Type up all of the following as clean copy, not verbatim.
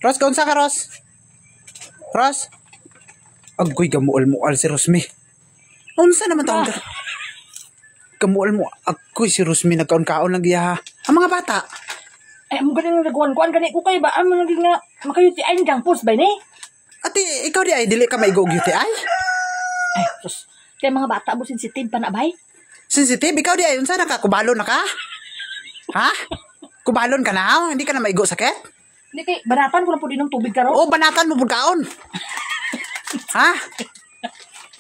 Ros, kaunsa ka, Ros? Ros? Agoy, gamual-mual si Rosmi. Unsa naman taon ka? Gamual mo. Agoy, si Rosmi nagkaon-kaon lang giya ha. Ang mga bata. Ay, mo galing nagkuhan-kuhan gani ko kay ba? Amo naging nga makayuti ay junk foods ba ni? Ate, ikaw di ay dili ka maigo gyuti ay? Ay, sus. Kaya mga bata mo sensitive pa na bay? Sensitive, ikaw di ay unsa na ka? Kubalon na ka? Ha? Kubalon ka na? Hindi ka na maigo sakit? Hindi kay banatan ko lang po din ng tubig karo. Oo, banatan mo pud kaon. Ha?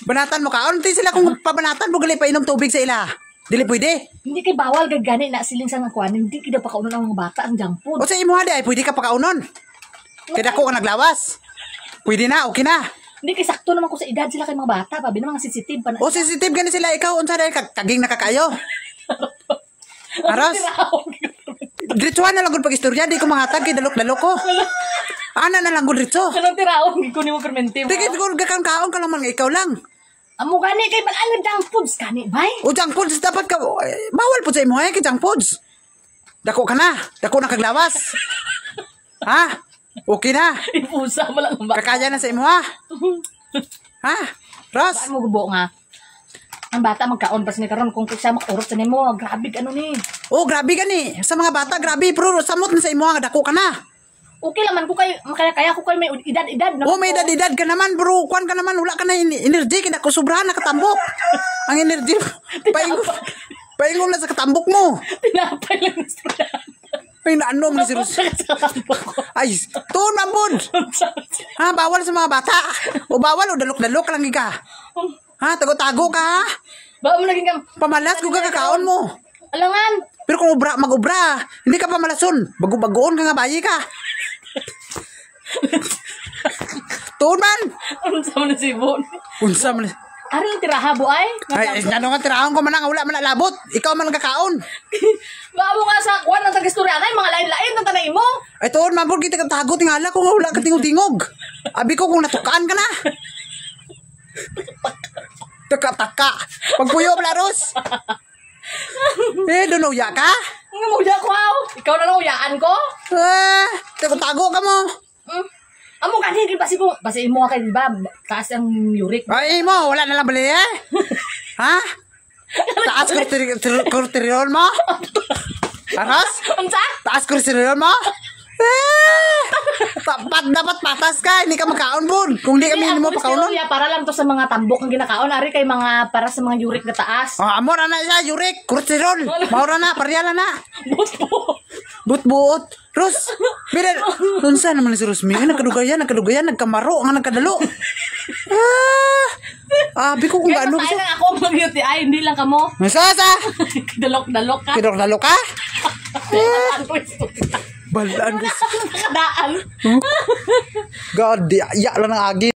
Banatan mo kaon? Hindi sila kung pabanatan mo gali pa inom tubig sa ila. Dili pwede. Hindi kay bawal gagani na siling sa kuan. Hindi kida pa kaunon ang mga bata ang junk food. O sa imo di ay pwede ka pa kaunon. Kaya dako ka naglawas. Pwede na, okay na. Hindi kay sakto naman ko sa edad sila kay mga bata pa. Bina mga sensitive pa na. O sensitive gani sila ikaw unsa dai kaging nakakayo. Aros. Diretsuhan na lang gud pag istorya di ko mahatag kay dalok-dalok ko. Ana na lang gud diretso. Anong tiraon ko ni mo permente mo? Dikit ko kaon ka lang man ikaw lang. Amo gani kay balaan ng junk foods kani bay. O junk foods dapat ka bawal po sa imo kay junk foods. Dako ka na. Dako na kaglawas. Ha? Okay na. Ipusa mo lang ba? Kakaya na sa imo ha. Ha? Ros. Saan mo gubo nga? Ang bata magkaon pas ni karon kung siya makurot sa nimo, grabe ano ni. Oh, grabe gani. Sa mga bata grabe pero samot na sa imo nga dako ka na. Okay laman ko kay kaya ko kay may edad-edad Oh, may edad-edad ka naman bro. Kuan ka naman wala ka na energy kaya ko sobrahan nakatambok. Ang energy paingon na sa katambok mo. Tinapay lang gusto na. Ay naanom ni si Ros. Ay, tuon mambod. Ha, bawal sa mga bata. O bawal o dalok-dalok lang ka. Ha, tago-tago ka ha. Ba mo naging Pamalas ko ka kakaon mo. alangan. Pero kung mag-ubra, hindi ka pamalason. Bago-bagoon ka nga bayi ka. Tuon man. Unsa man si Bon? Unsa man. Ari ang tiraha bu ay. Ay, ano nga tirahon ko man nga wala man labot. Ikaw man kakaon. Ba mo nga sa kuan ng tagistorya nay mga lain-lain ng tanay mo. Ay tuon man kita ka tago tingala ko nga wala ka tingog-tingog. Abi ko kung natukaan ka na. Taka-taka. Pagpuyo Blaros. Doon uya ka? Nga mo uya ko aw. Ikaw na lang uyaan ko. Tago ka mo. Amo kanhi di basi mo kay di ba taas ang uric. Ay mo, wala na lang bali eh. Ha? Taas korteriol mo? Aras? Unsa? Taas korteriol mo? Dapat patas ka, hindi ka makaon bun. Kung di kami mo pakaunon. Para lang to sa mga tambok ang ginakaon. Ari kay mga para sa mga uric na taas. Amor na isa, uric, korteriol. Maura na, paryala na. But. Ros, bilan. Unsa naman si Rosmi? Nagkadugayan, nagkamaro, nga nagkadalo. Abi ko kung gaano. Kaya lang ako mag-UTI, ay hindi lang kamo. Masasa? Dalok-dalok ka. Kidok-dalok ka? Balaan ko. Nakadaan. God, ya lang ang agi.